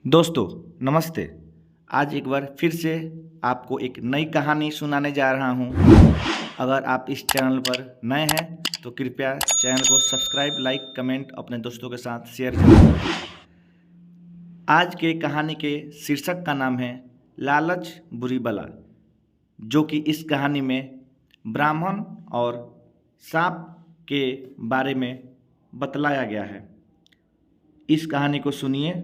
दोस्तों नमस्ते। आज एक बार फिर से आपको एक नई कहानी सुनाने जा रहा हूँ। अगर आप इस चैनल पर नए हैं तो कृपया चैनल को सब्सक्राइब, लाइक, कमेंट अपने दोस्तों के साथ शेयर जरूर करें। आज के कहानी के शीर्षक का नाम है लालच बुरी बला, जो कि इस कहानी में ब्राह्मण और सांप के बारे में बतलाया गया है। इस कहानी को सुनिए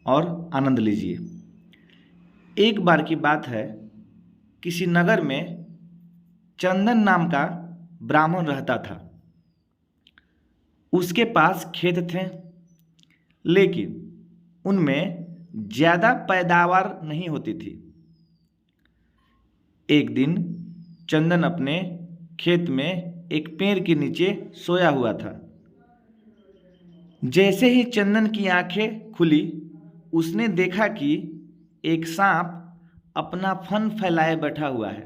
और आनंद लीजिए। एक बार की बात है, किसी नगर में चंदन नाम का ब्राह्मण रहता था। उसके पास खेत थे, लेकिन उनमें ज़्यादा पैदावार नहीं होती थी। एक दिन चंदन अपने खेत में एक पेड़ के नीचे सोया हुआ था। जैसे ही चंदन की आंखें खुली, उसने देखा कि एक सांप अपना फन फैलाए बैठा हुआ है।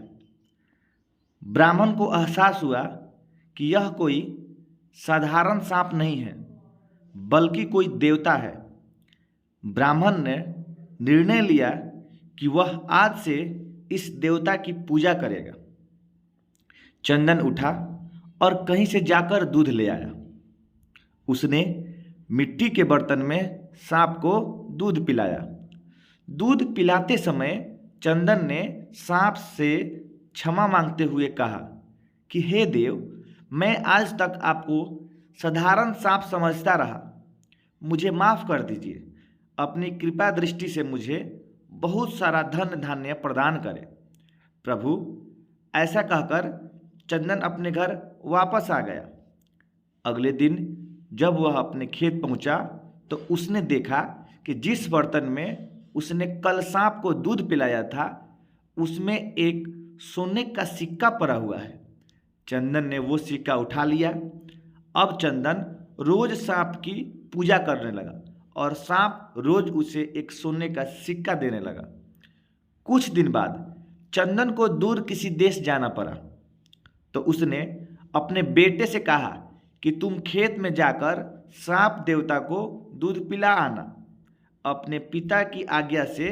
ब्राह्मण को एहसास हुआ कि यह कोई साधारण सांप नहीं है, बल्कि कोई देवता है। ब्राह्मण ने निर्णय लिया कि वह आज से इस देवता की पूजा करेगा। चंदन उठा और कहीं से जाकर दूध ले आया। उसने मिट्टी के बर्तन में सांप को दूध पिलाया। दूध पिलाते समय चंदन ने सांप से क्षमा मांगते हुए कहा कि हे देव, मैं आज तक आपको साधारण सांप समझता रहा, मुझे माफ़ कर दीजिए। अपनी कृपा दृष्टि से मुझे बहुत सारा धन धान्य प्रदान करें। प्रभु, ऐसा कहकर चंदन अपने घर वापस आ गया। अगले दिन जब वह अपने खेत पहुंचा तो उसने देखा कि जिस बर्तन में उसने कल सांप को दूध पिलाया था, उसमें एक सोने का सिक्का पड़ा हुआ है। चंदन ने वो सिक्का उठा लिया। अब चंदन रोज सांप की पूजा करने लगा और सांप रोज उसे एक सोने का सिक्का देने लगा। कुछ दिन बाद चंदन को दूर किसी देश जाना पड़ा, तो उसने अपने बेटे से कहा कि तुम खेत में जाकर सांप देवता को दूध पिला आना। अपने पिता की आज्ञा से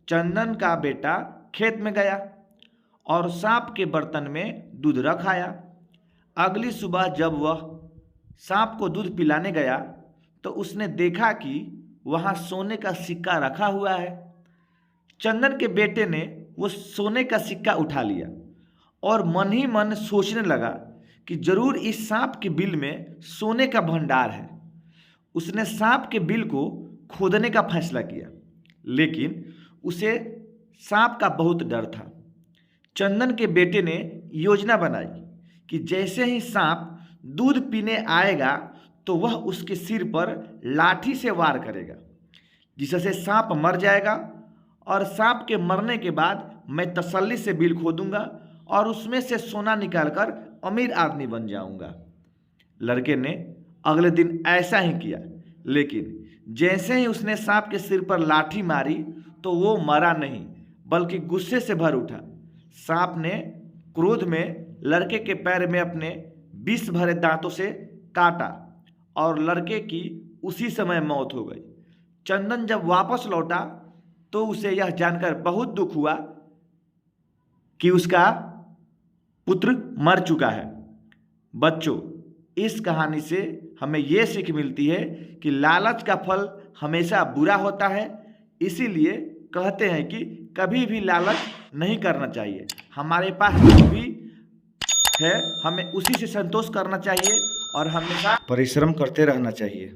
चंदन का बेटा खेत में गया और सांप के बर्तन में दूध रख आया। अगली सुबह जब वह सांप को दूध पिलाने गया तो उसने देखा कि वहाँ सोने का सिक्का रखा हुआ है। चंदन के बेटे ने वो सोने का सिक्का उठा लिया और मन ही मन सोचने लगा कि जरूर इस सांप के बिल में सोने का भंडार है। उसने सांप के बिल को खोदने का फैसला किया, लेकिन उसे सांप का बहुत डर था। चंदन के बेटे ने योजना बनाई कि जैसे ही सांप दूध पीने आएगा तो वह उसके सिर पर लाठी से वार करेगा, जिससे सांप मर जाएगा और सांप के मरने के बाद मैं तसल्ली से बिल खोदूंगा और उसमें से सोना निकालकर अमीर आदमी बन जाऊंगा। लड़के ने अगले दिन ऐसा ही किया, लेकिन जैसे ही उसने सांप के सिर पर लाठी मारी तो वो मरा नहीं, बल्कि गुस्से से भर उठा। सांप ने क्रोध में लड़के के पैर में अपने विष भरे दांतों से काटा और लड़के की उसी समय मौत हो गई। चंदन जब वापस लौटा तो उसे यह जानकर बहुत दुख हुआ कि उसका पुत्र मर चुका है। बच्चों, इस कहानी से हमें यह सीख मिलती है कि लालच का फल हमेशा बुरा होता है। इसीलिए कहते हैं कि कभी भी लालच नहीं करना चाहिए। हमारे पास जो भी है हमें उसी से संतोष करना चाहिए और हमेशा परिश्रम करते रहना चाहिए।